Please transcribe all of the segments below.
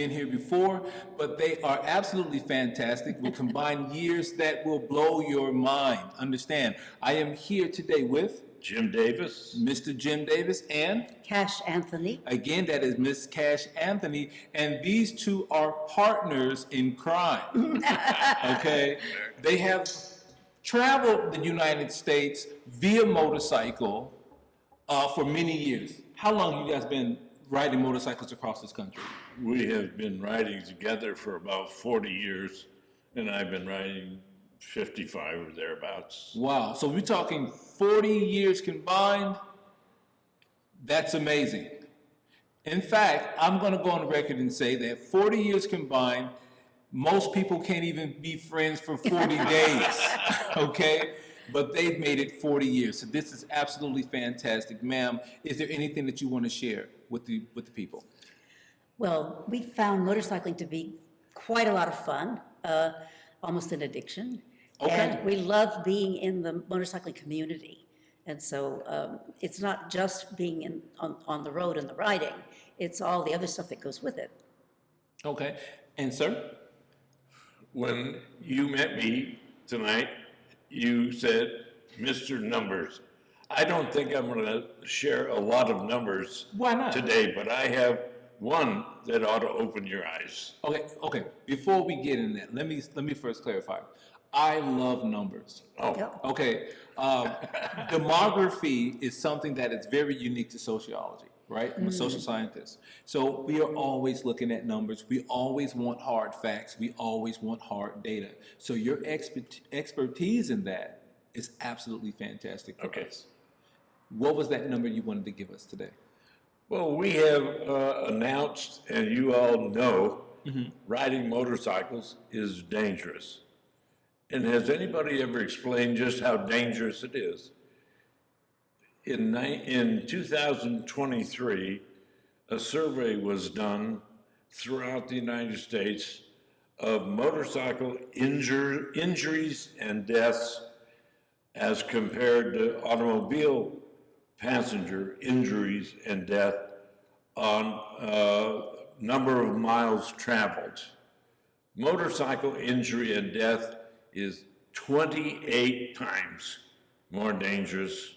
been here before, but they are absolutely fantastic with combined years that will blow your mind. Understand, I am here today with Jim Davis. Mr. Jim Davis and Cash Anthony. again, that is Miss Cash Anthony, and these two are partners in crime. Okay, they have traveled the United States via motorcycle for many years. How long you guys been riding motorcycles across this country? We have been riding together for about 40 years, and I've been riding 55 or thereabouts. Wow, so we're talking 40 years combined. That's amazing. In fact, I'm going to go on the record and say that 40 years combined, most people can't even be friends for 40 days, okay? But they've made it 40 years, so this is absolutely fantastic. Ma'am, is there anything that you want to share with the people? Well, we found motorcycling to be quite a lot of fun, almost an addiction. Okay. And we love being in the motorcycling community. And so it's not just being on the road and the riding, it's all the other stuff that goes with it. Okay, and sir? When you met me tonight, you said, Mr. Numbers. I don't think I'm going to share a lot of numbers Why not? today, but I have one that ought to open your eyes. Okay. Before we get in that, let me first clarify. I love numbers. Oh, Yep. Okay, demography is something that is very unique to sociology, right? I'm a social scientist. So we are always looking at numbers. We always want hard facts. We always want hard data. So your expertise in that is absolutely fantastic for Okay. us. What was that number you wanted to give us today? well, we have announced, and you all know, riding motorcycles is dangerous. And has anybody ever explained just how dangerous it is? In 2023, a survey was done throughout the United States of motorcycle injuries and deaths as compared to automobile passenger injuries and death on number of miles traveled. Motorcycle injury and death is 28 times more dangerous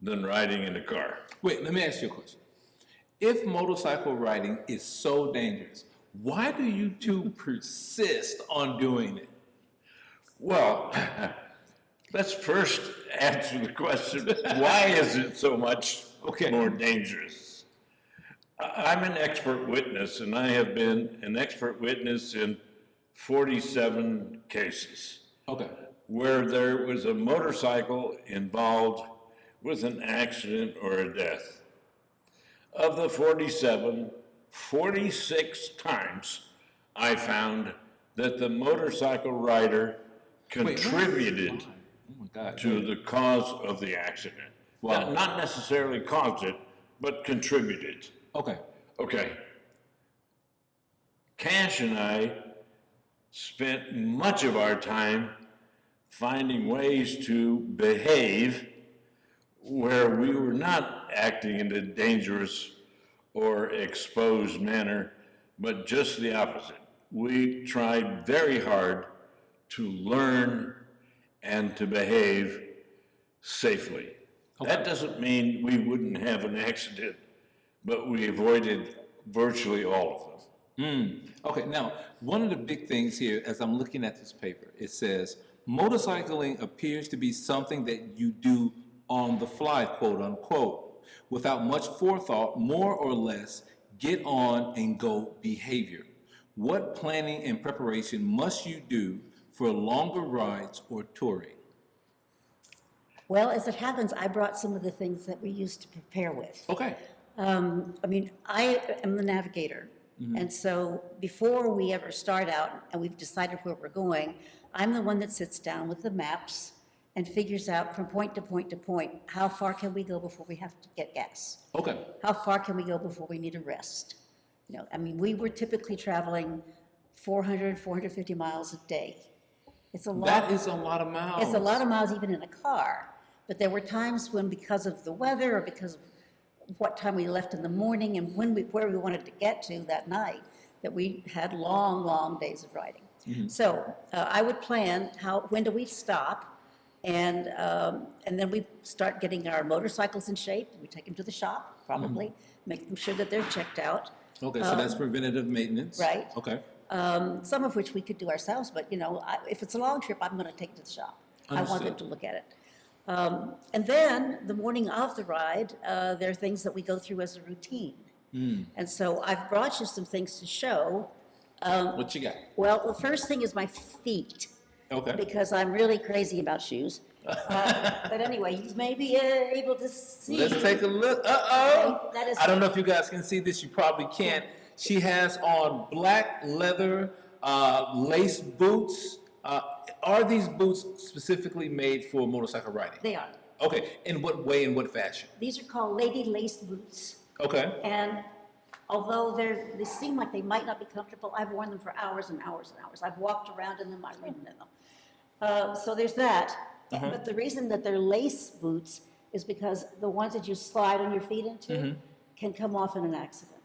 than riding in a car. Wait, let me ask you a question. If motorcycle riding is so dangerous, why do you two persist on doing it? Well, let's first answer the question, why is it so much more dangerous? I'm an expert witness, and I have been an expert witness in 47 cases. Okay. Where there was a motorcycle involved with an accident or a death. Of the 47, 46 times I found that the motorcycle rider contributed to the cause of the accident. Wow. Not necessarily caused it, but contributed. Okay. Okay. Cash and I spent much of our time finding ways to behave where we were not acting in a dangerous or exposed manner, but just the opposite. We tried very hard to learn and to behave safely. Okay. That doesn't mean we wouldn't have an accident, but we avoided virtually all of them. Okay, now, one of the big things here, as I'm looking at this paper, it says, motorcycling appears to be something that you do on the fly, quote unquote, without much forethought, more or less, get on and go behavior. What planning and preparation must you do for longer rides or touring? Well, as it happens, I brought some of the things that we used to prepare with. Okay. I am the navigator. And so before we ever start out and we've decided where we're going, I'm the one that sits down with the maps and figures out from point to point to point, how far can we go before we have to get gas? Okay. How far can we go before we need a rest? We were typically traveling 400, 450 miles a day. It's a lot. That is a lot of miles. It's a lot of miles even in a car. But there were times when, because of the weather or because of what time we left in the morning and where we wanted to get to that night, that we had long, long days of riding. So I would plan when do we stop, and then we start getting our motorcycles in shape. We take them to the shop, probably, make them sure that they're checked out. Okay, so that's preventative maintenance. Right. Okay. Some of which we could do ourselves, but if it's a long trip, I'm going to take it to the shop. I want them Understood. to look at it. And then the morning of the ride, there are things that we go through as a routine. And so I've brought you some things to show. What you got? Well, the first thing is my feet, Okay. because I'm really crazy about shoes. But anyway, you may be able to see. Let's take a look. Uh-oh. That is- I don't know if you guys can see this. You probably can't. She has on black leather lace boots. Are these boots specifically made for motorcycle riding? They are. Okay. In what way and what fashion? These are called lady lace boots. Okay. And although they seem like they might not be comfortable, I've worn them for hours and hours and hours. I've walked around in them, I've ridden in them. So there's that. But the reason that they're lace boots is because the ones that you slide on your feet into can come off in an accident.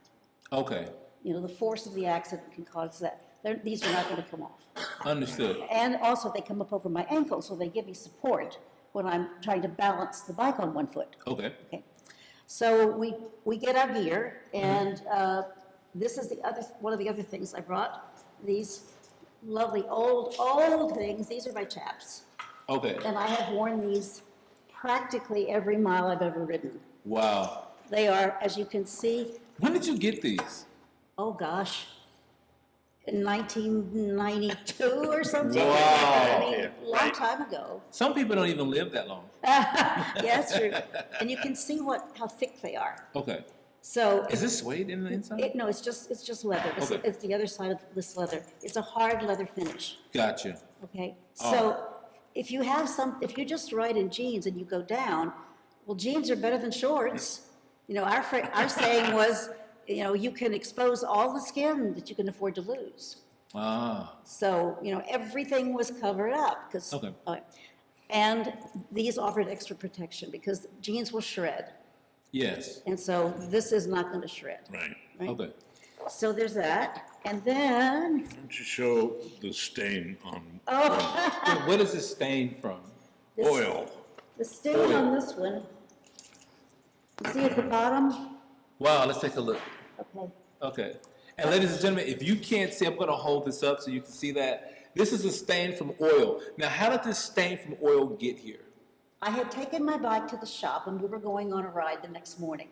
Okay. The force of the accident can cause that. These are not going to come off. Understood. And also, they come up over my ankle, so they give me support when I'm trying to balance the bike on one foot. Okay. Okay. So we get our gear, and this is one of the other things I brought. These lovely old things. These are my chaps, Okay. and I have worn these practically every mile I've ever ridden. Wow. They are, as you can see, When did you get these? oh gosh, in 1992 or something. Wow. I mean, Yeah, long right. time ago. Some people don't even live that long. Yeah, that's true. And you can see how thick they are. Okay. So Is this suede in the inside? no, it's just leather. Okay. It's the other side of this leather. It's a hard leather finish. Gotcha. Okay. Oh. So if you just ride in jeans and you go down, well, jeans are better than shorts. Our saying was, you can expose all the skin that you can afford to lose. Ah. So, everything was covered up because. Okay. And these offered extra protection because jeans will shred. Yes. And so this is not going to shred. Right. Right? Okay. So there's that. And then, Why don't you show the stain on oh, What is this stain from? this- oil? the stain on this one, you see at the bottom? Wow, let's take a look. Okay. Okay. And ladies and gentlemen, if you can't see, I'm going to hold this up so you can see that. This is a stain from oil. Now, how did this stain from oil get here? I had taken my bike to the shop and we were going on a ride the next morning.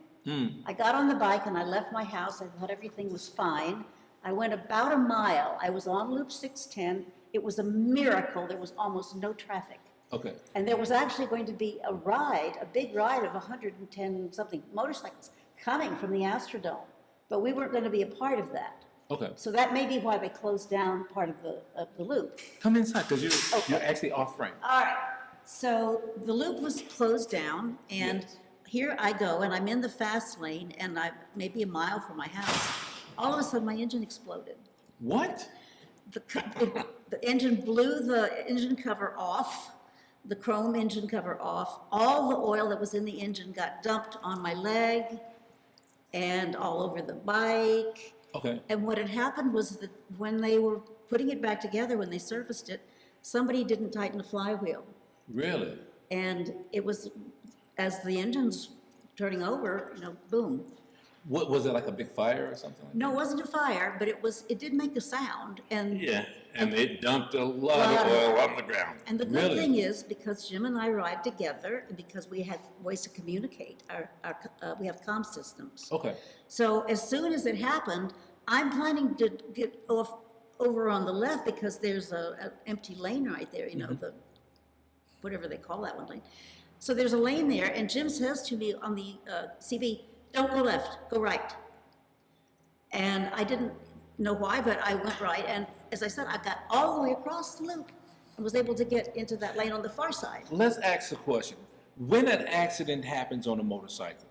I got on the bike and I left my house. I thought everything was fine. I went about a mile. I was on Loop 610. It was a miracle. There was almost no traffic. Okay. And there was actually going to be a big ride of 110 something motorcycles coming from the Astrodome. But we weren't going to be a part of that. Okay. So that may be why they closed down part of the loop. Come inside because you're actually off frame. All right. So the loop was closed down, and here I go, and I'm in the fast lane, and I'm maybe a mile from my house. All of a sudden, my engine exploded. What? The engine blew the engine cover off, the chrome engine cover off. All the oil that was in the engine got dumped on my leg and all over the bike. Okay. And what had happened was that when they were putting it back together, when they serviced it, somebody didn't tighten the flywheel. Really? And it was, as the engine's turning over, boom. What was it, like a big fire or something like No, it wasn't a fire, but it did make a sound. And Yeah, and they dumped a lot of oil on the ground. And the good Really? thing is, because Jim and I ride together, and because we had ways to communicate, we have comm systems. that? Okay. So as soon as it happened, I'm planning to get over on the left because there's an empty lane right there, the, whatever they call that one lane. So there's a lane there, and Jim says to me on the CB, don't go left, go right. And I didn't know why, but I went right, and as I said, I got all the way across the loop and was able to get into that lane on the far side. Let's ask a question. When an accident happens on a motorcycle,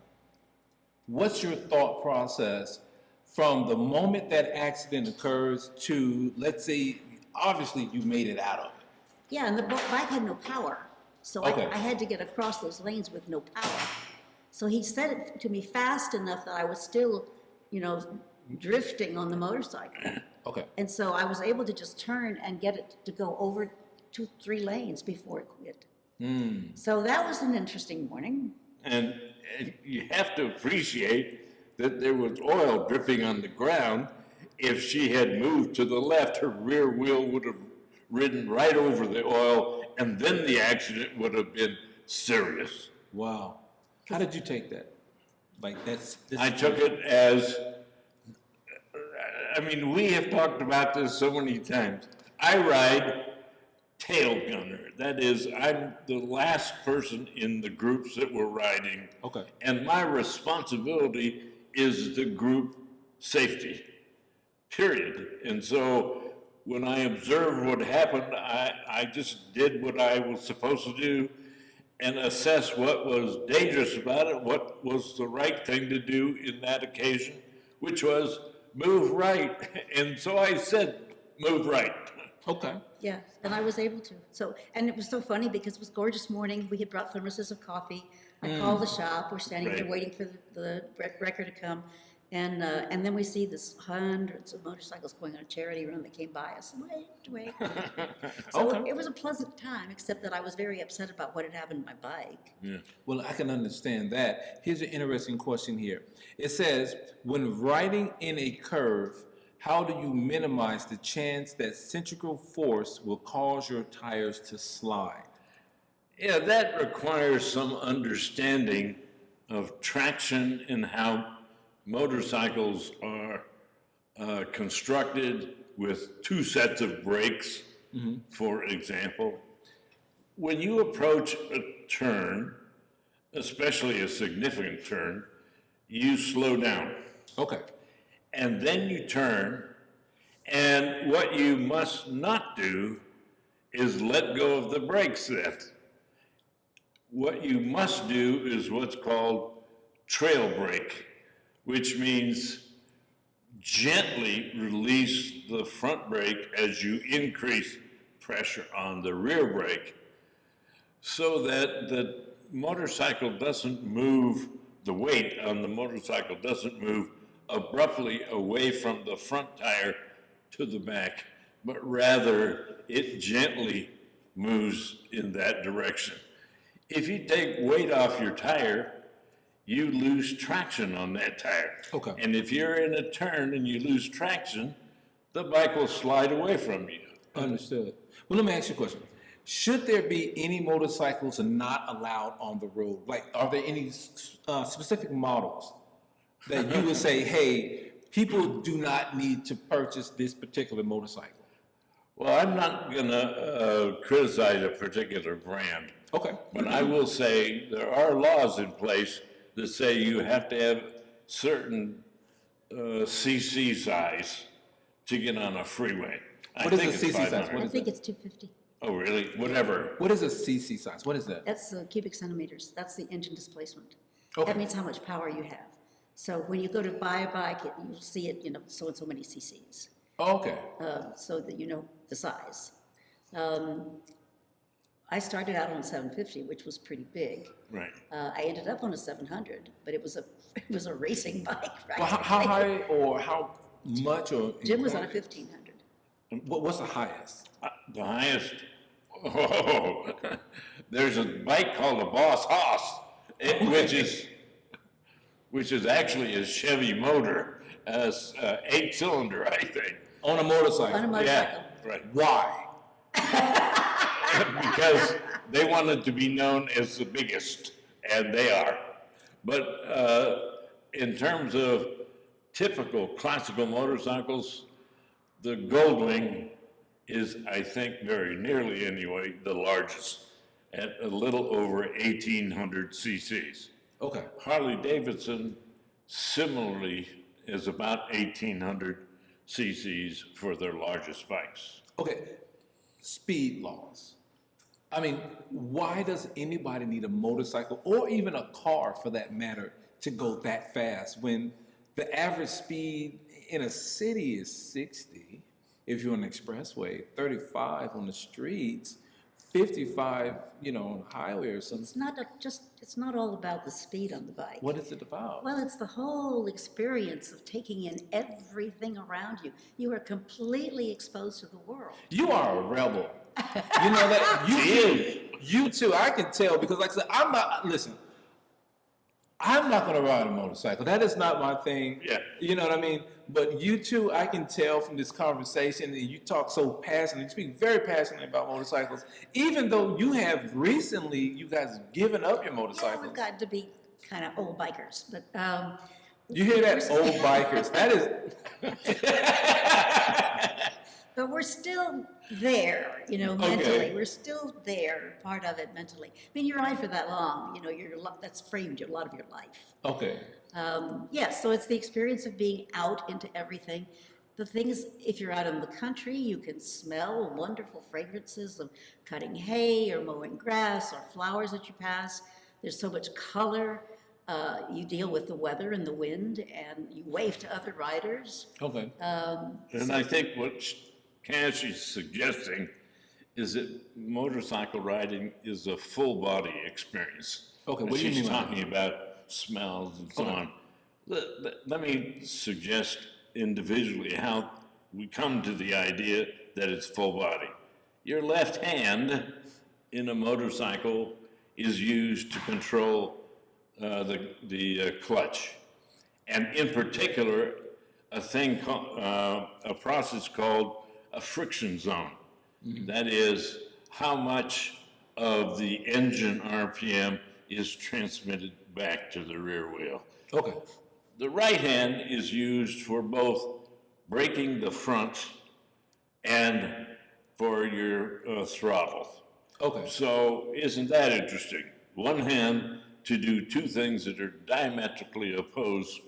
what's your thought process from the moment that accident occurs to, let's say, obviously you made it out of it? Yeah, and the bike had no power, so Okay. I had to get across those lanes with no power. So he said it to me fast enough that I was still, drifting on the motorcycle. Okay. And so I was able to just turn and get it to go over 2-3 lanes before it quit. So that was an interesting morning. And you have to appreciate that there was oil dripping on the ground. If she had moved to the left, her rear wheel would have ridden right over the oil, and then the accident would have been serious. Wow. How did you take that? Like this I took it as, I mean, we have talked about this so many times. I ride tail gunner. That is, I'm the last person in the groups that we're riding. Okay. And my responsibility is the group safety, period. And so when I observed what happened, I just did what I was supposed to do and assess what was dangerous about it, what was the right thing to do in that occasion, which was move right. And so I said, move right. Okay. Yes, and I was able to. So, and it was so funny because it was a gorgeous morning. We had brought thermoses of coffee. I called the shop. We're standing there Right. waiting for the wrecker to come. And then we see this hundreds of motorcycles going on a charity run that came by us. Wait. So Okay. it was a pleasant time, except that I was very upset about what had happened to my bike. Yeah. Well, I can understand that. Here's an interesting question here. It says, when riding in a curve, how do you minimize the chance that centrifugal force will cause your tires to slide? Yeah, that requires some understanding of traction and how motorcycles are constructed with two sets of brakes, for example. When you approach a turn, especially a significant turn, you slow down. Okay. And then you turn, and what you must not do is let go of the brakes then. What you must do is what's called trail brake, which means gently release the front brake as you increase pressure on the rear brake so that the motorcycle doesn't move, the weight on the motorcycle doesn't move abruptly away from the front tire to the back, but rather it gently moves in that direction. If you take weight off your tire, you lose traction on that tire. Okay. And if you're in a turn and you lose traction, the bike will slide away from you. Understood. Well, let me ask you a question. Should there be any motorcycles not allowed on the road? Like, are there any specific models that you would say, hey, people do not need to purchase this particular motorcycle? Well, I'm not gonna criticize a particular brand, Okay. but I will say there are laws in place that say you have to have certain CC size to get on a freeway. What is the CC size? What I is think it? it's 250. Oh, really? Whatever. What is a CC size? What is that? That's cubic centimeters. That's the engine displacement. Okay. That means how much power you have. So when you go to buy a bike, you'll see it, so and so many cc's, Okay. so that you know the size. I started out on a 750, which was pretty big. Right. I ended up on a 700, but it was a racing bike, right? Well, how high or how much or? Jim was on a 1500. What's the highest? The highest, oh, there's a bike called a Boss Hoss, which is actually a Chevy motor, 8-cylinder, I think. On a motorcycle? On a motorcycle. Yeah, right. Why? Because they wanted to be known as the biggest, and they are. But in terms of typical classical motorcycles, the Goldwing is, I think, very nearly anyway, the largest, at a little over 1,800 cc's. Okay. Harley Davidson similarly is about 1,800 cc's for their largest bikes. Okay. Speed laws. I mean, why does anybody need a motorcycle or even a car for that matter to go that fast when the average speed in a city is 60 if you're on an expressway, 35 on the streets, 55, on the highway or something. It's not all about the speed on the bike. What is it about? Well, it's the whole experience of taking in everything around you. You are completely exposed to the world. You are a rebel. You know that? You too. I can tell because, like I said, I'm not going to ride a motorcycle. That is not my thing. Yeah. You know what I mean? But you too, I can tell from this conversation that you talk so passionately, you speak very passionately about motorcycles, even though you guys have given up your Yeah, motorcycles. we've got to be kind of old bikers, but You hear that? Old bikers. That is. but we're still there, mentally. We're still there, part of it mentally. I mean, you ride for that long, that's framed a lot of your life. Okay. So it's the experience of being out into everything. The thing is, if you're out in the country, you can smell wonderful fragrances of cutting hay or mowing grass or flowers that you pass. There's so much color. You deal with the weather and the wind, and you wave to other riders. Okay. And I think what Cassie's suggesting is that motorcycle riding is a full body experience. Okay, And what do you she's mean by talking about smells and so Okay. on. Let me suggest individually how we come to the idea that it's full body. Your left hand in a motorcycle is used to control the clutch, and in particular, a process called a friction zone. That is how much of the engine RPM is transmitted back to the rear wheel. Okay. The right hand is used for both braking the front and for your throttle. Okay. So isn't that interesting? One hand to do two things that are diametrically opposed.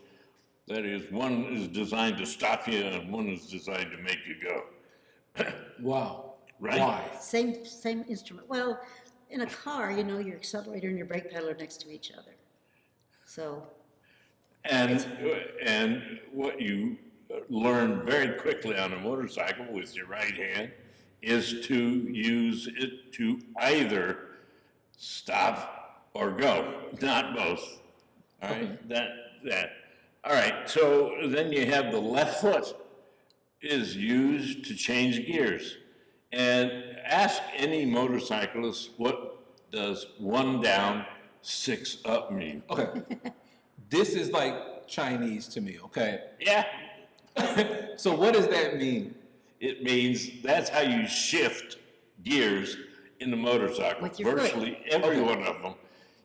That is, one is designed to stop you and one is designed to make you go. Wow. Right? Why? Same instrument. Well, in a car, your accelerator and your brake pedal are next to each other. So, And what you learn very quickly on a motorcycle with your right hand is to use it to either stop or go, not both. All right, that. All right, so then you have the left foot is used to change gears. And ask any motorcyclist, what does 1 down, 6 up mean? Okay. This is like Chinese to me, okay? Yeah, So what does that mean? it means that's how you shift gears in the motorcycle. With your foot. Virtually every one of them.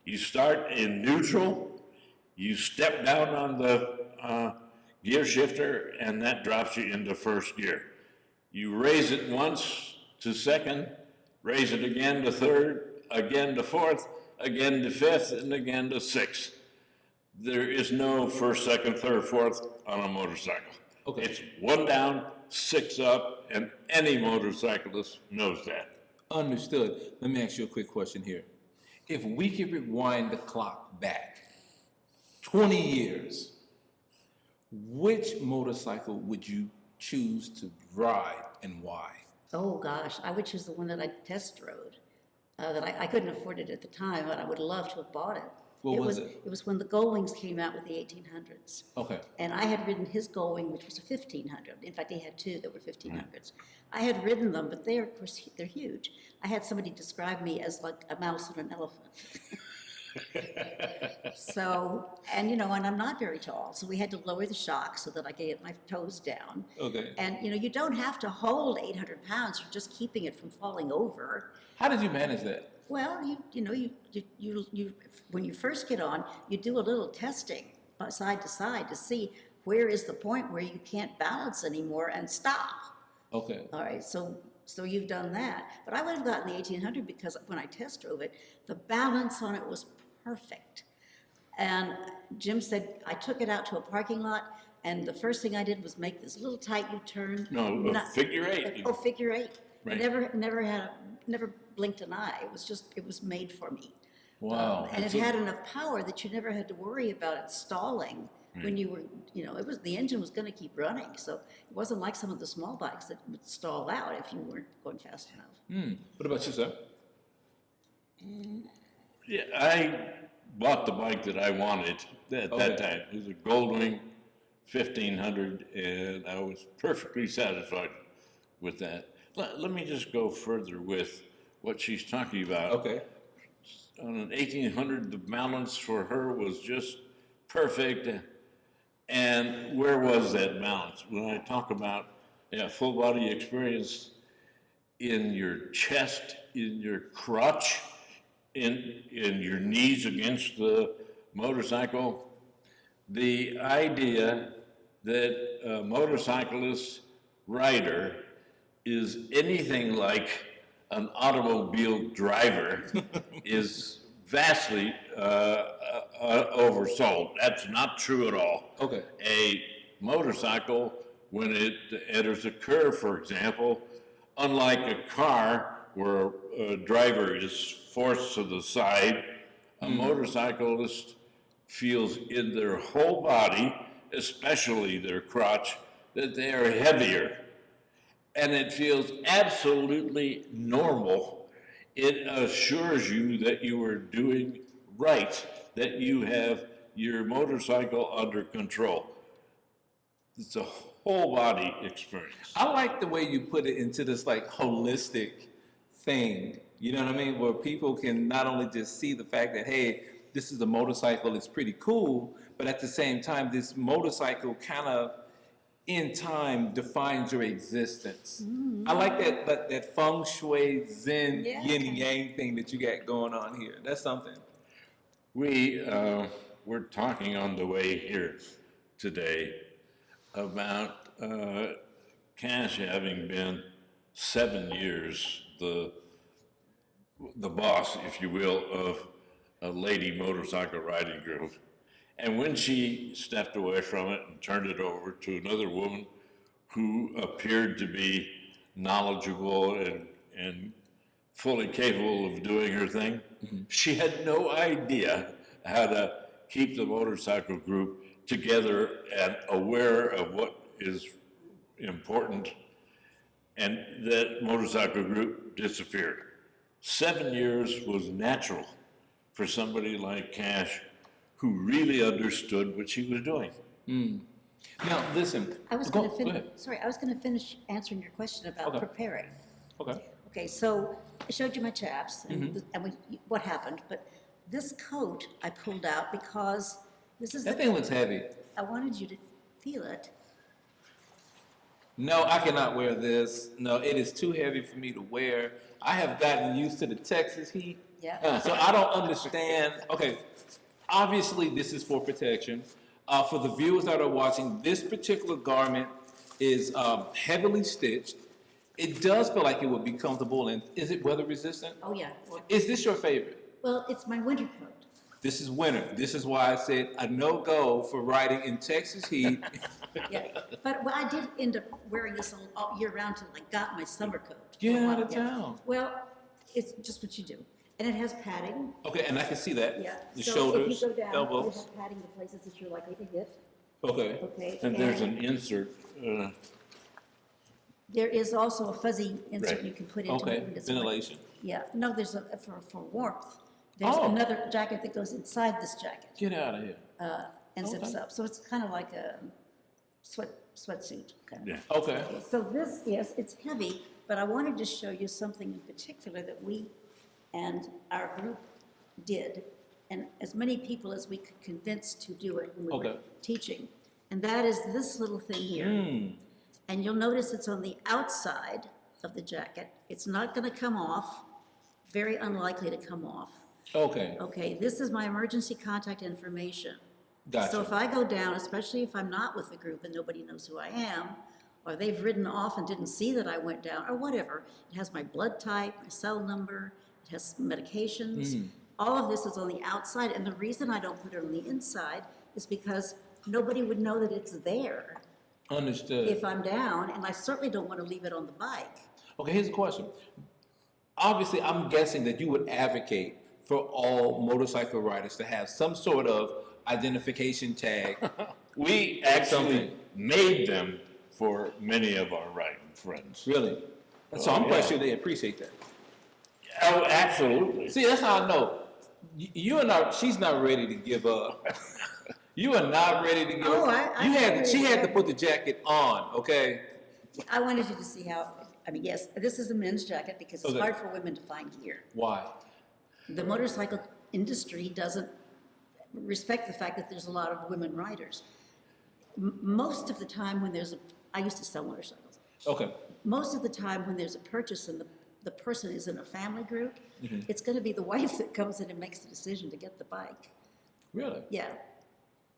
You start in neutral, you step down on the gear shifter, and that drops you into first gear. You raise it once to second, raise it again to third, again to fourth, again to fifth, and again to sixth. There is no first, second, third, fourth on a motorcycle. Okay. It's 1 down, 6 up, and any motorcyclist knows that. Understood. Let me ask you a quick question here. If we could rewind the clock back 20 years, which motorcycle would you choose to ride and why? oh gosh, I would choose the one that I test rode. That I couldn't afford it at the time, but I would love to have bought it. What was it? It was when the Gullwings came out with the 1800s. Okay. And I had ridden his Gullwing, which was a 1500. In fact, he had two that were 1500s. I had ridden them, but they're, of course, they're huge. I had somebody describe me as like a mouse and an elephant. So, and and I'm not very tall, so we had to lower the shock so that I could get my toes down. Okay. And, you don't have to hold 800 pounds, you're just keeping it from falling over. How did you manage that? Well, you when you first get on, you do a little testing side to side to see where is the point where you can't balance anymore and stop. Okay. All right, so you've done that. But I would have gotten the 1800 because when I test drove it, the balance on it was perfect. And Jim said, I took it out to a parking lot, and the first thing I did was make this little tight U-turn. No, a figure eight. Oh, figure eight. Right. Never blinked an eye. It was made for me. Wow. And it had enough power that you never had to worry about it stalling when you were, the engine was going to keep running. So it wasn't like some of the small bikes that would stall out if you weren't going fast enough. What about you, sir? Yeah, I bought the bike that I wanted at that time. It was a Goldwing 1500, and I was perfectly satisfied with that. Let me just go further with what she's talking about. Okay. On an 1800, the balance for her was just perfect. And where was that balance? When I talk about full body experience in your chest, in your crotch, in your knees against the motorcycle, the idea that a motorcyclist rider is anything like an automobile driver is vastly oversold. That's not true at all. Okay. A motorcycle, when it enters a curve, for example, unlike a car where a driver is forced to the side, a motorcyclist feels in their whole body, especially their crotch, that they are heavier. And it feels absolutely normal. It assures you that you are doing right, that you have your motorcycle under control. It's a whole body experience. I like the way you put it into this like holistic thing. You know what I mean? Where people can not only just see the fact that, hey, this is a motorcycle, it's pretty cool, but at the same time, this motorcycle kind of in time defines your existence. I like that feng shui, zen, Yeah. yin and yang thing that you got going on here. That's something. We're talking on the way here today about Cash having been 7 years the boss, if you will, of a lady motorcycle riding group. And when she stepped away from it and turned it over to another woman who appeared to be knowledgeable and fully capable of doing her thing, she had no idea how to keep the motorcycle group together and aware of what is important, and that motorcycle group disappeared. 7 years was natural for somebody like Cash, who really understood what she was doing. Now, listen. I was go going to finish, ahead. sorry, I was going to finish answering your question about Okay. preparing. Okay. Okay, so I showed you my chaps and, what happened, but this coat I pulled out because this is That the thing looks heavy. I wanted you to feel it. No, I cannot wear this. No, it is too heavy for me to wear. I have gotten used to the Texas heat. Yeah. So I don't understand. Okay, obviously this is for protection. For the viewers that are watching, this particular garment is heavily stitched. It does feel like it would be comfortable, and is it weather resistant? Oh, yeah. Well, Is this your favorite? it's my winter coat. This is winter. This is why I said a no-go for riding in Texas heat. Yeah, but I did end up wearing this all year round till I got my summer coat. Get out of Yeah. town. Well, it's just what you do. And it has padding. Okay, and I can see that. Yeah. The So shoulders, if you go down, elbows. you have padding the places that you're likely to hit. Okay. Okay. And there's an insert. There is also a fuzzy insert Right. you can put into Okay, it when it's ventilation. Yeah, no, there's for warmth. There's Oh. another jacket that goes inside this jacket Get out of here. and zips Okay. up. So it's kind of like a sweatsuit. Kind of. Yeah. Okay. Okay, so this, yes, it's heavy, but I wanted to show you something in particular that we and our group did, and as many people as we could convince to do it when we were Okay. teaching. And that is this little thing here. And you'll notice it's on the outside of the jacket. It's not going to come off, very unlikely to come off. Okay. Okay, this is my emergency contact information. Gotcha. So if I go down, especially if I'm not with the group and nobody knows who I am, or they've ridden off and didn't see that I went down, or whatever, it has my blood type, my cell number, it has medications. All of this is on the outside, and the reason I don't put it on the inside is because nobody would know that it's there Understood. if I'm down, and I certainly don't want to leave it on the bike. Okay, here's a question. Obviously, I'm guessing that you would advocate for all motorcycle riders to have some sort of identification tag. We actually Something. made them for many of our riding friends. Really? So I'm yeah. quite sure they appreciate that. Oh, absolutely. See, that's how I know. You are not. She's not ready to give up. You are not ready to give Oh, up. I You had. agree. She had to put the jacket on. Okay. I wanted you to see how, I mean, yes, this is a men's jacket because it's Okay. hard for women to find gear. Why? The motorcycle industry doesn't respect the fact that there's a lot of women riders. Most of the time when I used to sell motorcycles. Okay. Most of the time when there's a purchase and the person is in a family group, Mm-hmm. it's gonna be the wife that comes in and makes the decision to get the bike. Really? Yeah.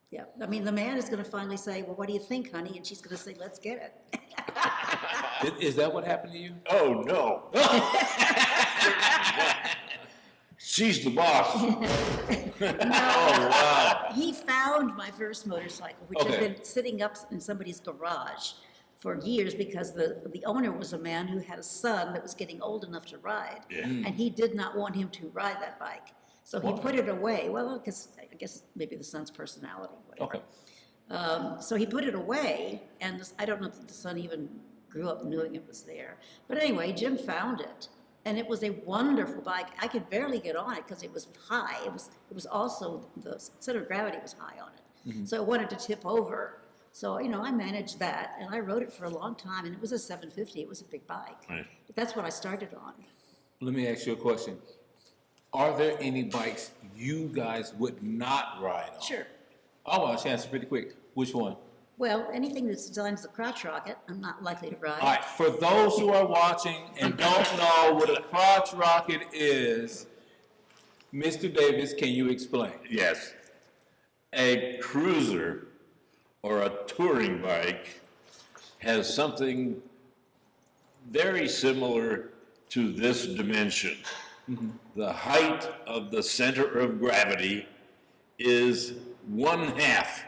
Yeah. I mean, the man is gonna finally say, well, what do you think, honey? And she's gonna say, let's get it. Is that what happened to you? Oh, no. She's the boss. Oh wow. He found my first motorcycle, which Okay. had been sitting up in somebody's garage for years because the owner was a man who had a son that was getting old enough to ride. Yeah. And he did not want him to ride that bike. So he Why? put it away. Well, because I guess maybe the son's personality, whatever. Okay. So he put it away, and I don't know if the son even grew up knowing it was there. But anyway, Jim found it, and it was a wonderful bike. I could barely get on it because it was high. It was also, the center of gravity was high on it. So it wanted to tip over. So, I managed that, and I rode it for a long time, and it was a 750. It was a big bike. Right. But that's what I started on. Let me ask you a question. Are there any bikes you guys would not ride on? Sure. Oh, well, she answered pretty quick. Which one? Well, anything that's designed as a crotch rocket, I'm not likely to ride. All right, for those who are watching and don't know what a crotch rocket is, Mr. Davis, can you explain? Yes. A cruiser or a touring bike has something very similar to this dimension. The height of the center of gravity is 1/2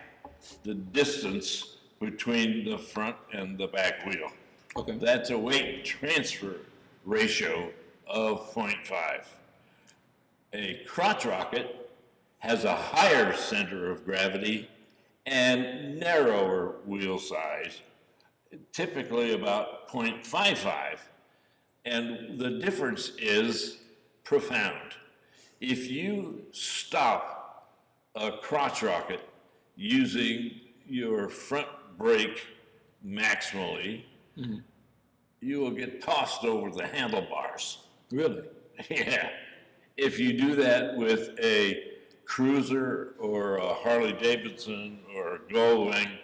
the distance between the front and the back wheel. Okay. That's a weight transfer ratio of 0.5. A crotch rocket has a higher center of gravity and narrower wheel size, typically about 0.55. And the difference is profound. If you stop a crotch rocket using your front brake maximally, you will get tossed over the handlebars. Really? Yeah. If you do that with a cruiser or a Harley Davidson or a Goldwing,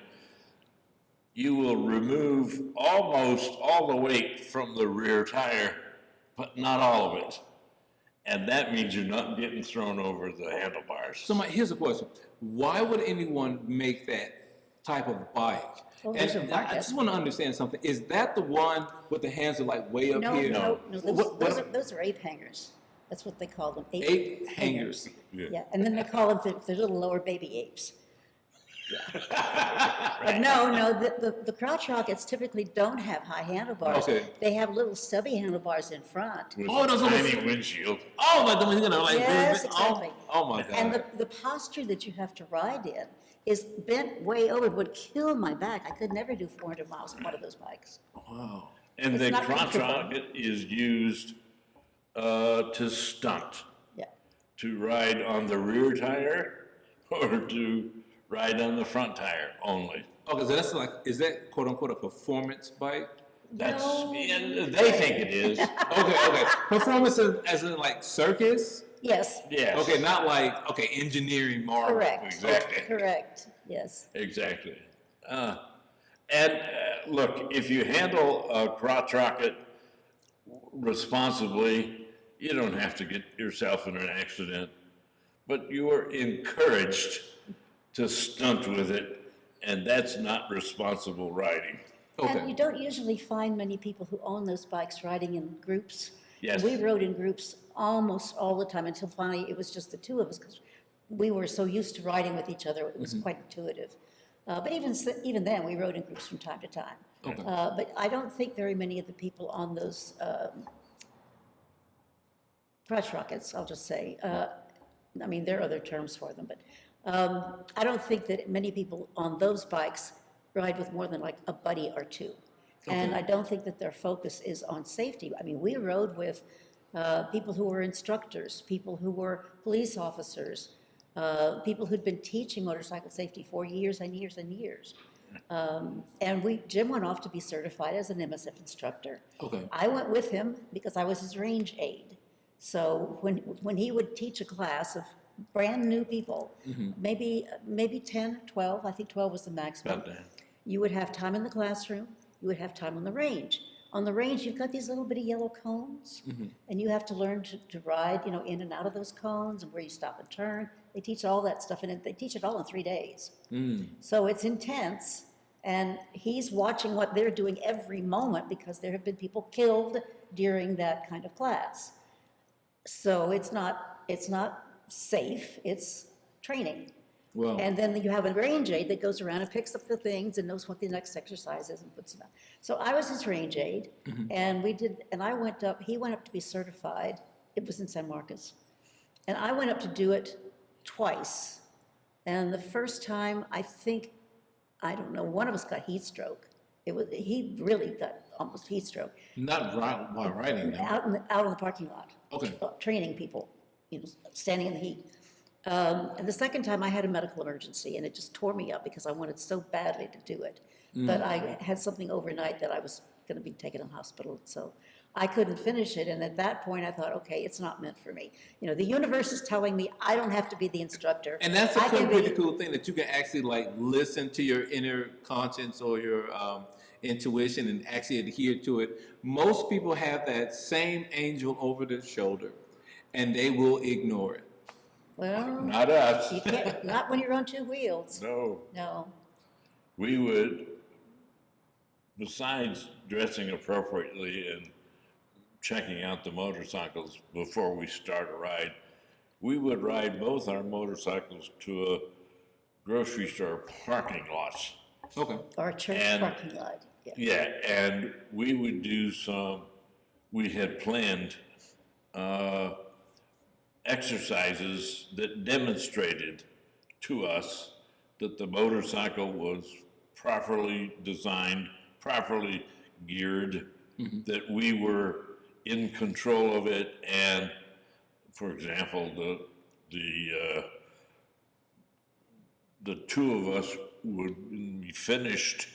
you will remove almost all the weight from the rear tire, but not all of it. And that means you're not getting thrown over the handlebars. So here's a question. Why would anyone make that type of bike? Well, there's a And market. I just want to understand something. Is that the one with the hands are like way up No, here? no, no, What- those are ape hangers. That's what they call them. Ape hangers. Yeah, and then they call them the little lower baby apes. But no, the crotch rockets typically don't have high handlebars. Okay. They have little stubby handlebars in front. With Oh, a those little- tiny windshield. Oh, like the one, like Yes, oh, exactly. oh my God. And the posture that you have to ride in is bent way over. It would kill my back. I could never do 400 miles on one of those bikes. Wow. And It's the not crotch comfortable. rocket is used to stunt, Yeah. to ride on the rear tire or to ride on the front tire only. Okay, so that's like, is that quote unquote a performance bike? That's, No. yeah, they think it is. Okay. Performance as in like circus? Yes, Yes. Okay, not like, okay, engineering marvel. correct. Exactly. Correct, yes. Exactly. Look, if you handle a crotch rocket responsibly, you don't have to get yourself in an accident, but you are encouraged to stunt with it, and that's not responsible riding. And Okay. you don't usually find many people who own those bikes riding in groups. Yes. We rode in groups almost all the time until finally it was just the two of us because we were so used to riding with each other. It was quite intuitive. But even then, we rode in groups from time to time. Okay. But I don't think very many of the people on those crotch rockets, I'll just say, I mean, there are other terms for them, but I don't think that many people on those bikes ride with more than like a buddy or two. And I don't think that their focus is on safety. I mean, we rode with people who were instructors, people who were police officers, people who'd been teaching motorcycle safety for years and years and years. And Jim went off to be certified as an MSF instructor. Okay. I went with him because I was his range aide. So when he would teach a class of brand new people, maybe 10, 12, I think 12 was the maximum. About that. You would have time in the classroom, you would have time on the range. On the range, you've got these little bitty yellow cones, and you have to learn to ride, in and out of those cones and where you stop and turn. They teach all that stuff, and they teach it all in 3 days. So it's intense, and he's watching what they're doing every moment because there have been people killed during that kind of class. So it's not safe, it's training. Well, And then you have a range aide that goes around and picks up the things and knows what the next exercise is and puts it on. So I was his range aide, and he went up to be certified. It was in San Marcos. And I went up to do it twice. And the first time, I don't know, one of us got heat stroke. He really got almost heat stroke. not while riding, no. Out in the parking lot. Okay. Training people, standing in the heat. And the second time I had a medical emergency and it just tore me up because I wanted so badly to do it. But I had something overnight that I was going to be taken to the hospital, so I couldn't finish it. And at that point I thought, okay, it's not meant for me. The universe is telling me I don't have to be the instructor. And that's I can pretty be- cool thing that you can actually listen to your inner conscience or your intuition and actually adhere to it. Most people have that same angel over their shoulder and they will ignore it. Well, Not us. you can't, not when you're on two wheels. No. No. We would, besides dressing appropriately and checking out the motorcycles before we start a ride, we would ride both our motorcycles to a grocery store parking lot. Okay. Or a church And- parking lot. Yeah. Yeah, and we would do we had planned exercises that demonstrated to us that the motorcycle was properly designed, properly geared, that we were in control of it, and for example, the two of us would, when we finished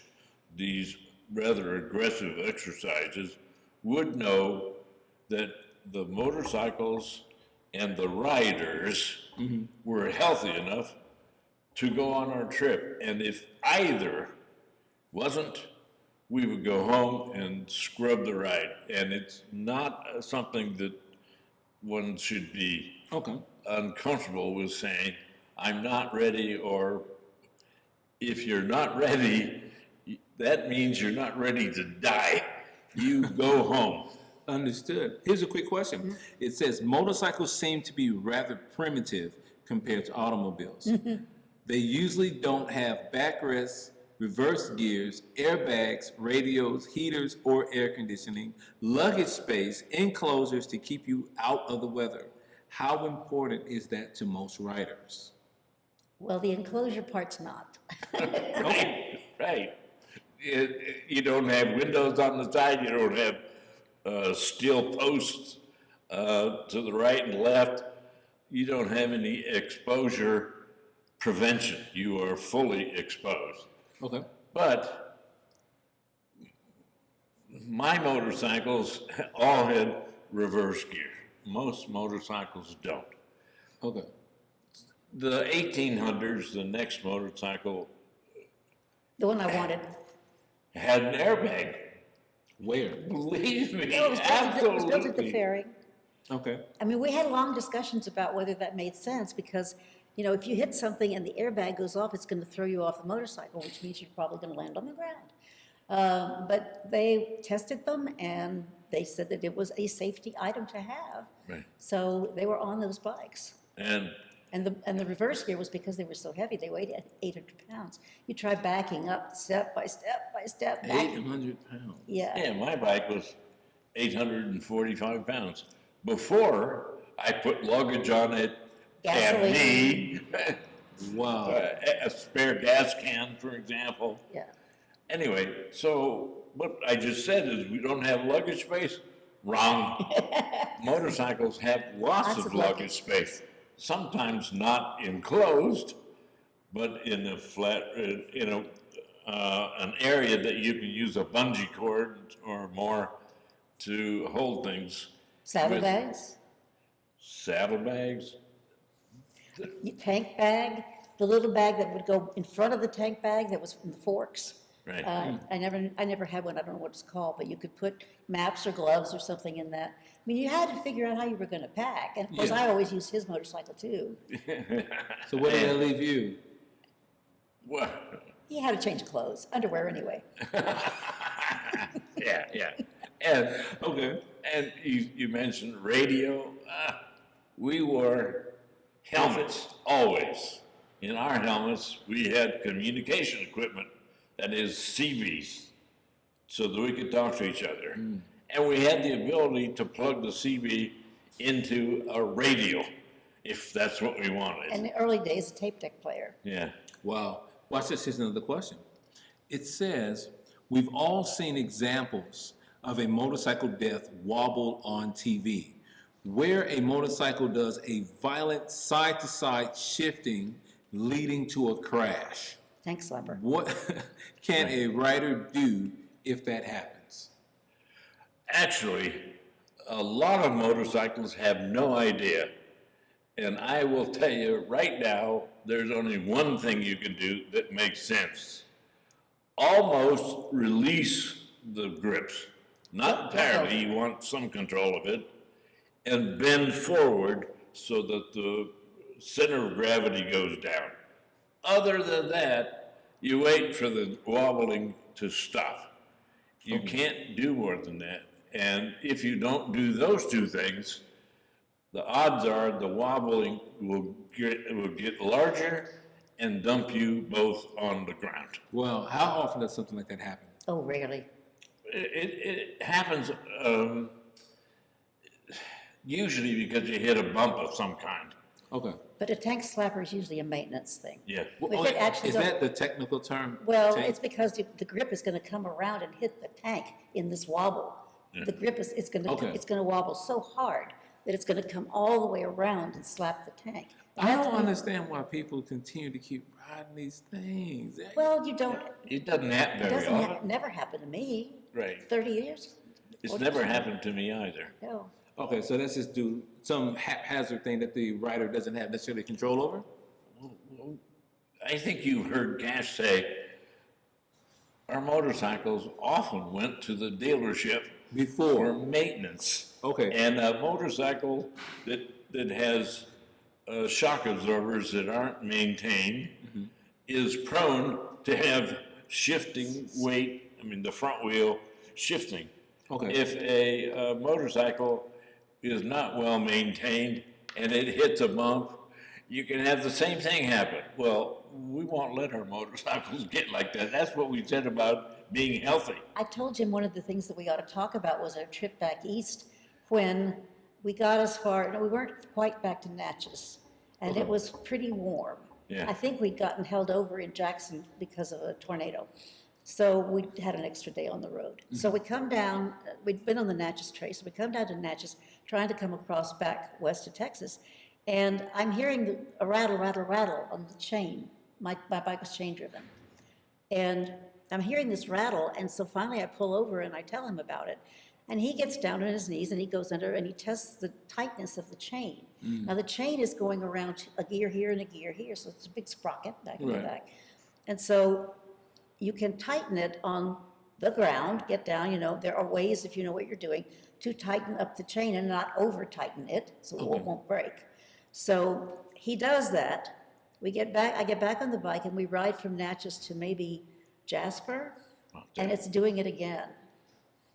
these rather aggressive exercises, would know that the motorcycles and the riders were healthy enough to go on our trip. And if either wasn't, we would go home and scrub the ride. And it's not something that one should be Okay. uncomfortable with saying, I'm not ready, or if you're not ready, that means you're not ready to die. You go home. Understood. Here's a quick question. It says motorcycles seem to be rather primitive compared to automobiles. They usually don't have backrests, reverse gears, airbags, radios, heaters, or air conditioning, luggage space, enclosures to keep you out of the weather. How important is that to most riders? Well, the enclosure part's not. Right, right. You don't have windows on the side, you don't have steel posts to the right and left. You don't have any exposure prevention. You are fully exposed. Okay. But my motorcycles all had reverse gear. Most motorcycles don't. Okay. The 1800s, the next motorcycle, The one I wanted. had an airbag. Where? Believe me, No, it was built at the absolutely. ferry. Okay. I mean, we had long discussions about whether that made sense because, if you hit something and the airbag goes off, it's going to throw you off the motorcycle, which means you're probably going to land on the ground. But they tested them and they said that it was a safety item to have. Right. So they were on those bikes. And And the reverse gear was because they were so heavy, they weighed 800 pounds. You try backing up step by step by step. back- 800 pounds. yeah, my bike was 845 pounds. Before I put luggage on it, and me, Wow. a spare gas can, for example. Yeah. Anyway, so what I just said is we don't have luggage space. Wrong. Motorcycles have lots Lots of of luggage space, sometimes not enclosed, but in a flat, an area that you can use a bungee cord or more to hold things. Saddlebags, Saddlebags. tank bag, the little bag that would go in front of the tank bag that was in the forks. Right. I never had one, I don't know what it's called, but you could put maps or gloves or something in that. I mean, you had to figure out how you were gonna pack, and of course, Yeah. I always used his motorcycle too. So where did that leave you? Well, He had to change clothes, underwear anyway. yeah. And Okay. And you mentioned radio. We wore helmets always. In our helmets, we had communication equipment, that is CBs, so that we could talk to each other. And we had the ability to plug the CB into a radio, if that's what we wanted. In the early days, a tape deck player. Yeah. Wow. Watch this, here's another question. It says, we've all seen examples of a motorcycle death wobble on TV, where a motorcycle does a violent side-to-side shifting leading to a crash. Tank slapper. What can a rider do if that happens? Actually, a lot of motorcyclists have no idea. And I will tell you right now, there's only one thing you can do that makes sense. Almost release the grips. Not entirely, you want some control of it. And bend forward so that the center of gravity goes down. Other than that, you wait for the wobbling to stop. You can't do more than that. And if you don't do those two things, the odds are the wobbling will get larger and dump you both on the ground. Well, how often does something like that happen? Oh, rarely. It happens usually because you hit a bump of some kind. Okay. But a tank slapper is usually a maintenance thing. Yeah. If it actually Is goes- that the technical term? Well, Tank? it's because the grip is gonna come around and hit the tank in this wobble. The grip is, it's Okay. gonna wobble so hard that it's gonna come all the way around and slap the tank. And I that's don't when- understand why people continue to keep riding these things. Well, you don't, It doesn't happen it very doesn't, often. never happen to me. Right. 30 years? It's 40 never years? happened to me either. No. Okay, so let's just do some haphazard thing that the rider doesn't have necessarily control over? I think you've heard Cash say, our motorcycles often went to the dealership for Before. maintenance. Okay. And a motorcycle that has shock absorbers that aren't maintained is prone to have shifting weight, I mean, the front wheel shifting. Okay. If a motorcycle is not well maintained and it hits a bump, you can have the same thing happen. Well, we won't let our motorcycles get like that. That's what we said about being healthy. I told Jim one of the things that we ought to talk about was our trip back east when we got as far, no, we weren't quite back to Natchez, and it was pretty warm. Yeah. I think we'd gotten held over in Jackson because of a tornado. So we had an extra day on the road. So we come down, we'd been on the Natchez Trace, we come down to Natchez, trying to come across back west to Texas, and I'm hearing a rattle, rattle, rattle on the chain. My bike was chain driven. And I'm hearing this rattle, and so finally I pull over and I tell him about it. And he gets down on his knees and he goes under and he tests the tightness of the chain. Now the chain is going around a gear here and a gear here, so it's a big sprocket back in the Right. back. And so you can tighten it on the ground, get down, you know, there are ways, if you know what you're doing, to tighten up the chain and not over tighten it so it won't break. So he does that. We get back, I get back on the bike and we ride from Natchez to maybe Jasper, and it's doing it again.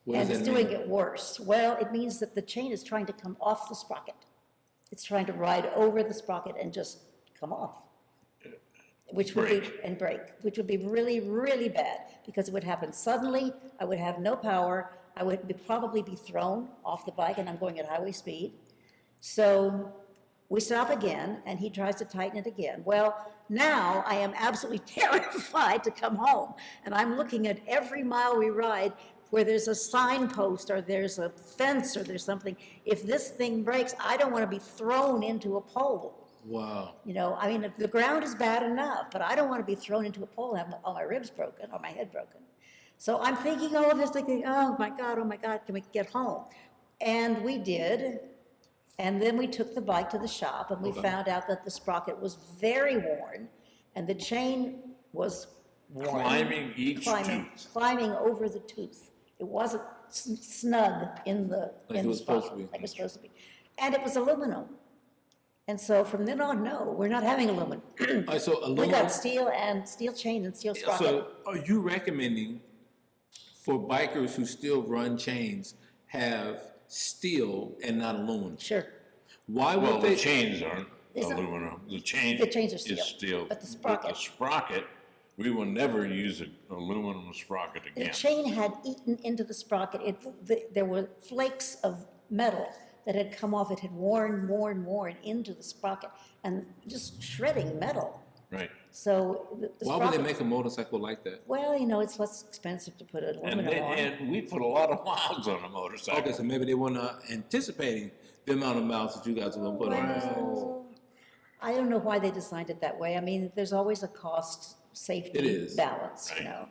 What does And it's that doing mean? it worse. Well, it means that the chain is trying to come off the sprocket. It's trying to ride over the sprocket and just come off. Which would be, and break, which would be really, really bad, because it would happen suddenly, I would have no power, I would probably be thrown off the bike, and I'm going at highway speed. So we stop again, and he tries to tighten it again. Well, now I am absolutely terrified to come home, and I'm looking at every mile we ride where there's a signpost or there's a fence or there's something. If this thing breaks, I don't want to be thrown into a pole. Wow. You know, I mean, if the ground is bad enough, but I don't want to be thrown into a pole and have all my ribs broken or my head broken. So I'm thinking all of this, thinking, oh my God, can we get home? And we did. And then we took the bike to the shop and we found out that the sprocket was very worn and the chain was worn. Climbing each tooth. Climbing over the tooth. It wasn't snug in the Like it was supposed to sprocket, be. like it was supposed to be. And it was aluminum. And so from then on, no, we're not having aluminum. All right, so We aluminum. got steel and steel chain and steel sprocket. So are you recommending for bikers who still run chains have steel and not aluminum? Sure. Why would Well, they? the chains aren't Is it- aluminum. The chain The chains are is steel, steel. but the sprocket- The sprocket, we will never use an aluminum sprocket The again. chain had eaten into the sprocket. There were flakes of metal that had come off. It had worn into the sprocket and just shredding metal. Right. So the Why would they sprocket, make a motorcycle like that? well, you know, it's less expensive to put aluminum on. And we put a lot of miles on a motorcycle. Okay, so maybe they weren't anticipating the amount of miles that you guys are gonna put on this. Well, I don't know why they designed it that way. I mean, there's always a cost It safety is. balance, you Right. know.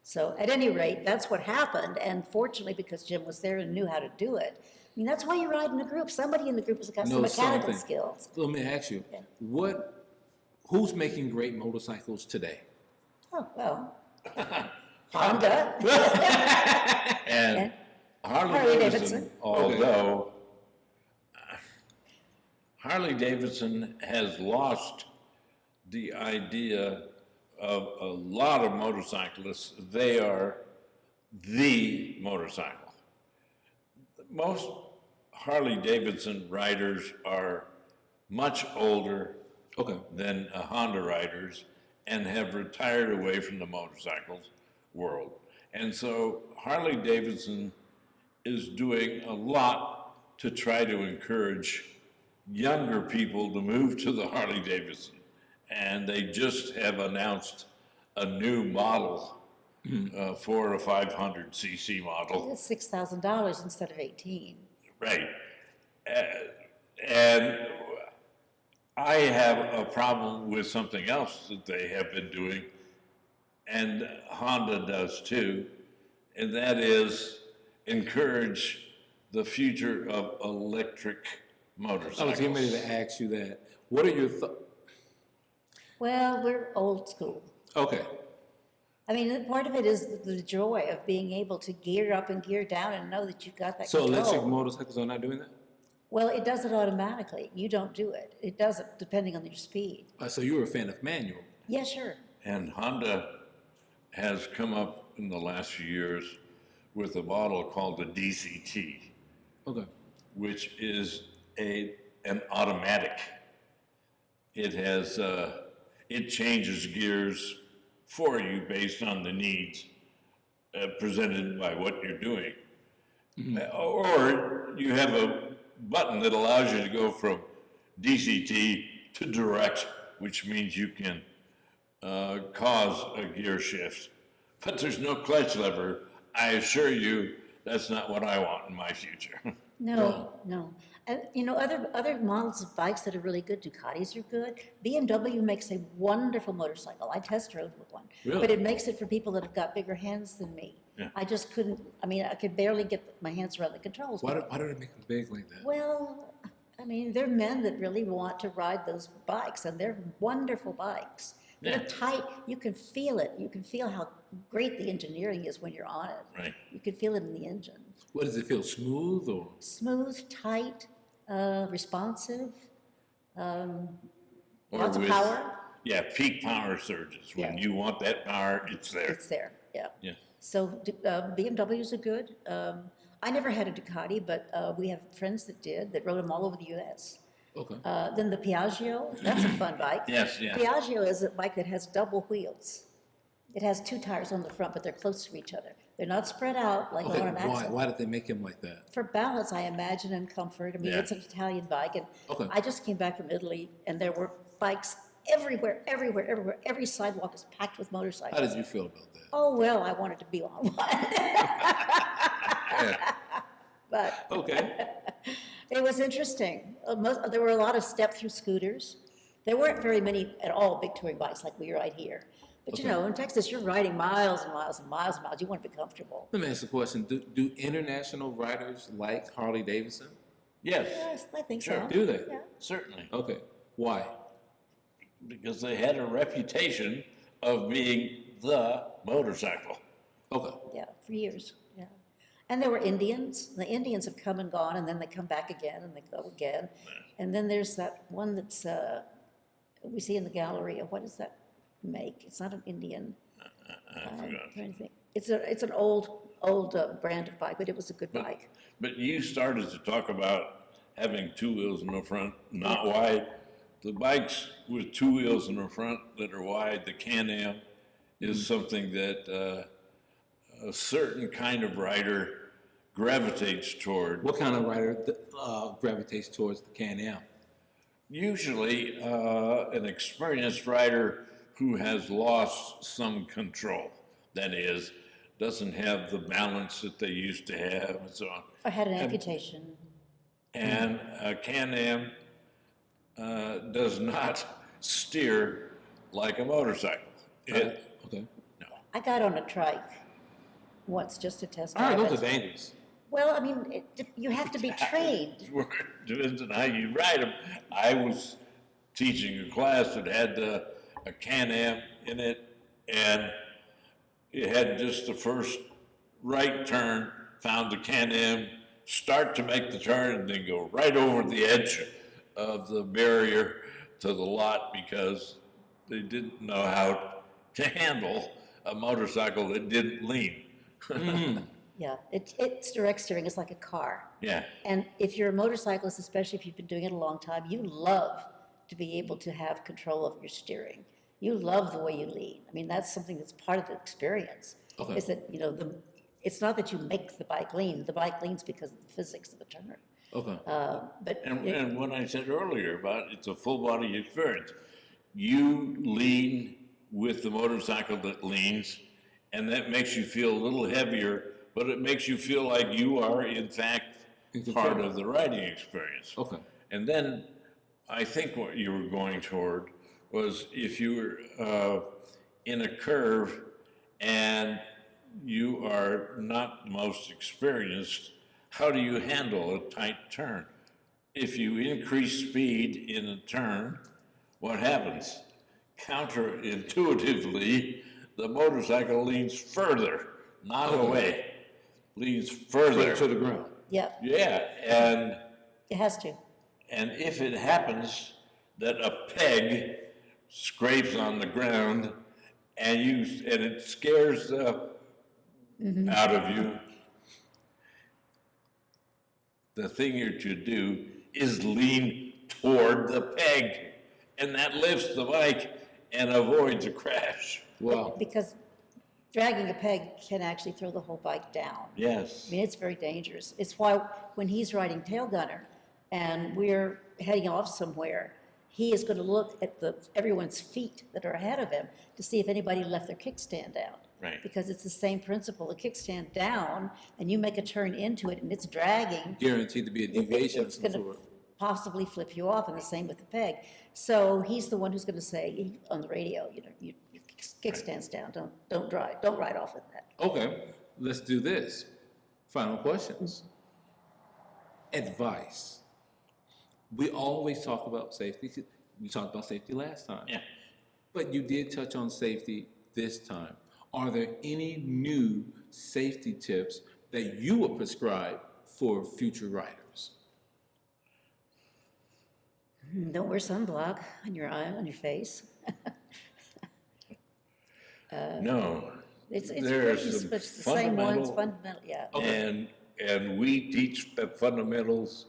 So at any rate, that's what happened. And fortunately, because Jim was there and knew how to do it. I mean, that's why you ride in a group. Somebody in the group has got some Knows mechanical something. skills. Let me ask you, Yeah. who's making great motorcycles today? Oh, well, Honda. And Harley Harley Davidson, Davidson. although Harley Davidson has lost the idea of a lot of motorcyclists. They are the motorcycle. Most Harley Davidson riders are much older Okay. than Honda riders and have retired away from the motorcycles world. And so Harley Davidson is doing a lot to try to encourage younger people to move to the Harley Davidson. And they just have announced a new model, 4 or 500 cc model. It's $6,000 instead of 18. Right. And I have a problem with something else that they have been doing, and Honda does too, and that is encourage the future of electric I was motorcycles. getting ready to ask you that. What are your thoughts? Well, we're old school. Okay. I mean, part of it is the joy of being able to gear up and gear down and know that you've got that So control. electric motorcycles are not doing that? Well, it does it automatically. You don't do it. It does it depending on your speed. So you're a fan of manual? Yeah, sure. And Honda has come up in the last few years with a model called the DCT, Okay. which is an automatic. It has it changes gears for you based on the needs presented by what you're doing. Or you have a button that allows you to go from DCT to direct, which means you can cause a gear shift. But there's no clutch lever. I assure you, that's not what I want in my future. No. And, you know, other models of bikes that are really good, Ducatis are good. BMW makes a wonderful motorcycle. I test rode with one. Really? But it makes it for people that have got bigger hands than me. Yeah. I just couldn't, I mean, I could barely get my hands around the controls. Why do they make them big like that? Well, I mean, they're men that really want to ride those bikes, and they're wonderful bikes. They're Yeah. tight. You can feel it. You can feel how great the engineering is when you're on it. Right. You can feel it in the engine. What does it feel, smooth or? Smooth, tight, responsive, Or lots of with- power. Yeah, peak power surges. When Yeah. you want that power, it's there. It's there, yeah. Yeah. So BMWs are good. I never had a Ducati, but we have friends that did, that rode them all over the US. Okay. Then the Piaggio, that's a fun bike. Yes, yeah. Piaggio is a bike that has double wheels. It has two tires on the front, but they're close to each other. They're not spread out like Okay, on an axle. why did they make him like that? For balance, I imagine, and comfort. I mean, Yeah. it's an Italian bike, and Okay. I just came back from Italy, and there were bikes everywhere, everywhere, everywhere. Every sidewalk is packed with How motorcycles. did you feel about that? Oh, well, I wanted to be on one. But Okay. it was interesting. There were a lot of step-through scooters. There weren't very many at all big touring bikes like we ride here. But you Okay. know, in Texas, you're riding miles and miles and miles and miles. You want to be comfortable. Let me ask you a question. Do international riders like Harley Davidson? Yes, Yes, I think Sure. so. Do they? Yeah. certainly, Okay. Why? because they had a reputation of being the motorcycle. Okay. Yeah, for years, yeah. And there were Indians. The Indians have come and gone, and then they come back again, and they go again. And then there's that one that's, we see in the gallery. What is that make? It's not an Indian. I'm trying to think. It's an old brand of bike, but it was a good bike. But you started to talk about having two wheels in the front, not wide. The bikes with two wheels in the front that are wide, the Can-Am, is something that a certain kind of rider gravitates toward. What kind of rider gravitates towards the Can-Am? Usually, an experienced rider who has lost some control. That is, doesn't have the balance that they used to have and so on. I had an amputation. And a Can-Am does not steer like a motorcycle. It, Okay. no. I got on a trike once just to test All right, drive those it. are dangerous. Well, I mean, you have to be trained. Depends on how you ride them. I was teaching a class that had a Can-Am in it, and it had just the first right turn, found the Can-Am, start to make the turn, and then go right over the edge of the barrier to the lot because they didn't know how to handle a motorcycle that didn't lean. Yeah, it's direct steering. It's like a car. Yeah, And if you're a motorcyclist, especially if you've been doing it a long time, you love to be able to have control of your steering. You love the way you lean. I mean, that's something that's part of the experience. Okay. Is that, you know, it's not that you make the bike lean. The bike leans because of the physics of the turn. Okay. But and what I said earlier about it's a full body experience. You lean with the motorcycle that leans, and that makes you feel a little heavier, but it makes you feel like you are, in fact, In part control. of the riding experience. Okay. And then I think what you were going toward was if you were in a curve and you are not the most experienced, how do you handle a tight turn? If you increase speed in a turn, what happens? Counterintuitively, the motorcycle leans further, not away, leans further. To the ground. yeah, Yeah, and it has to. and if it happens that a peg scrapes on the ground and it scares the out of you, the thing you're to do is lean toward the peg, and that lifts the bike and avoids a crash. Wow. Because dragging a peg can actually throw the whole bike down. Yes. I mean, it's very dangerous. It's why when he's riding tail gunner and we're heading off somewhere, he is going to look at everyone's feet that are ahead of him to see if anybody left their kickstand out. Right. Because it's the same principle. The kickstand down, and you make a turn into it, and it's dragging. Guaranteed to be a deviation of It's some going to sort. possibly flip you off, and the same with the peg. So he's the one who's going to say on the radio, you know, your kickstand's down. Don't ride off with that. Okay, let's do this. Final questions. Advice. We always talk about safety. We talked about safety last time. Yeah. But you did touch on safety this time. Are there any new safety tips that you would prescribe for future riders? Don't wear sunblock on your eye, on your face. No. It's There are pretty some much the same ones, fundamental- fundamental, yeah. And we teach the fundamentals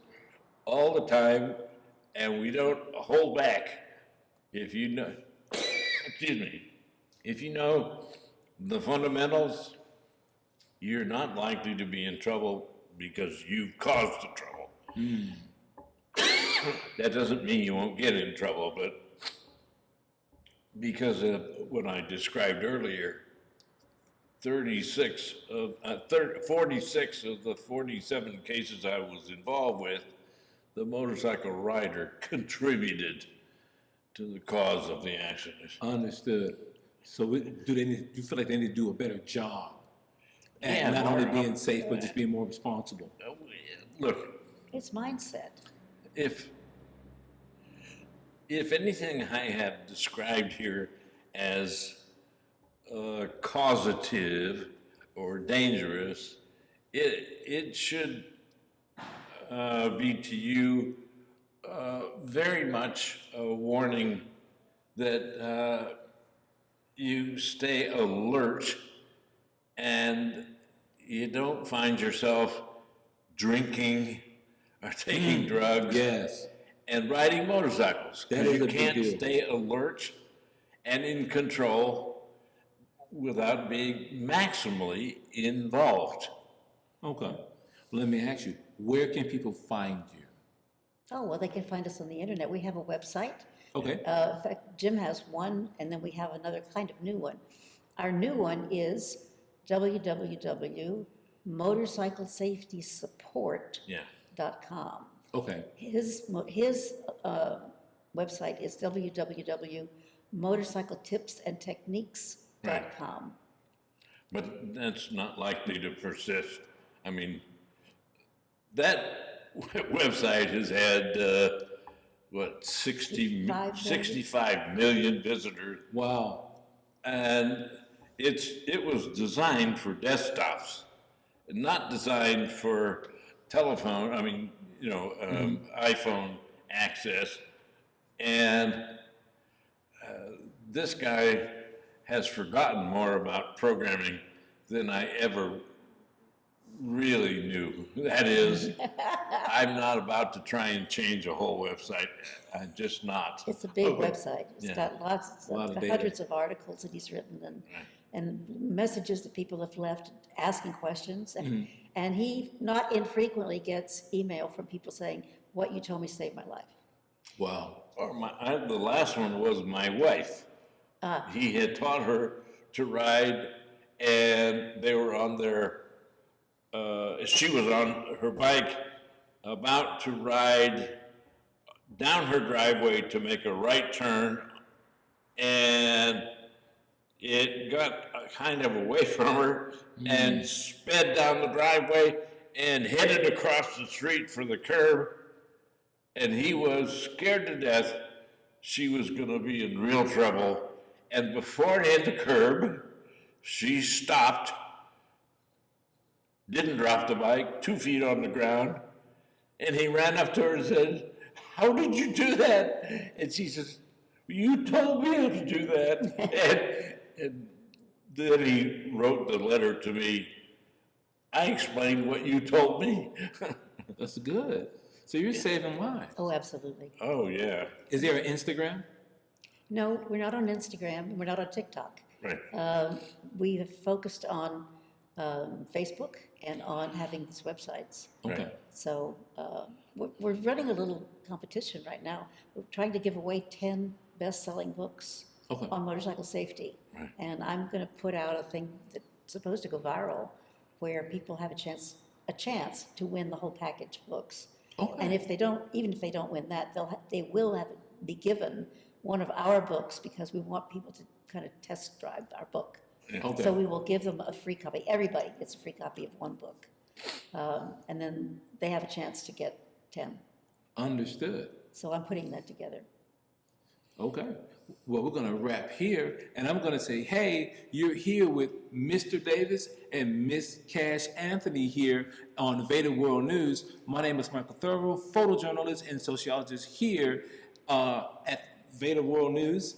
all the time, and we don't hold back. If you know, excuse me, if you know the fundamentals, you're not likely to be in trouble because you've caused the trouble. That doesn't mean you won't get in trouble, but because of what I described earlier, 46 of 46 of the 47 cases I was involved with, the motorcycle rider contributed to the cause of the accident. Understood. So do you feel like they need to do a better job at Yeah, not only more- being safe, but just being more responsible? Look, It's mindset. if anything I have described here as causative or dangerous, it should be to you very much a warning that you stay alert and you don't find yourself drinking or taking drugs Yes. and riding motorcycles. That Because is you a big can't deal. stay alert and in control without being maximally involved. Okay. Well, let me ask you, where can people find you? Oh, well, they can find us on the internet. We have a website. Okay. In fact, Jim has one, and then we have another kind of new one. Our new one is www.motorcyclesafetysupport.com. Yeah. Okay. His website is www.motorcycletipsandtechniques.com. But that's not likely to persist. I mean, that website has had, 65 million visitors. Wow. And it was designed for desktops, not designed for telephone, iPhone access. And this guy has forgotten more about programming than I ever really knew. That is, I'm not about to try and change a whole website. I'm just not. It's a big website. It's Yeah. got lots, A lot of data. hundreds of articles that he's written and messages that people have left asking questions. And he not infrequently gets email from people saying, what you told me saved my life. Wow. Or the last one was my wife. He had taught her to ride, and they were on she was on her bike about to ride down her driveway to make a right turn, and it got kind of away from her and sped down the driveway and headed across the street for the curb. And he was scared to death she was going to be in real trouble. And before it hit the curb, she stopped, didn't drop the bike, 2 feet on the ground. And he ran up to her and said, "How did you do that?" And she says, "You told me how to do that." and then he wrote the letter to me. I explained what you told me. That's good. So you're saving lives. Oh, absolutely. Oh, yeah. Is there an Instagram? No, we're not on Instagram. We're not on TikTok. Right. We have focused on Facebook and on having these websites. Okay. Right. So we're running a little competition right now. We're trying to give away 10 best-selling books Okay. on motorcycle safety. Right. And I'm going to put out a thing that's supposed to go viral where people have a chance to win the whole package of books. Okay. And if they don't, even if they don't win that, they will be given one of our books because we want people to kind of test drive our book. Okay. So we will give them a free copy. Everybody gets a free copy of one book. And then they have a chance to get 10. Understood. So I'm putting that together. Okay. Well, we're going to wrap here, and I'm going to say, hey, you're here with Mr. Davis and Miss Cash Anthony here on VEDA World News. My name is Michael Thurrow, photojournalist and sociologist here at VEDA World News.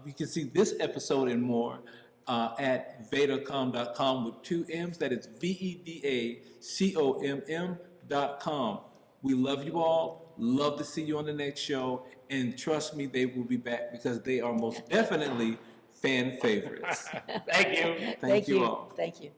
You can see this episode and more at vedacom.com with 2 M's. That is VEDACOMM.com. We love you all. Love to see you on the next show. And trust me, they will be back because they are most definitely fan favorites. Thank you. Thank you all. Thank you.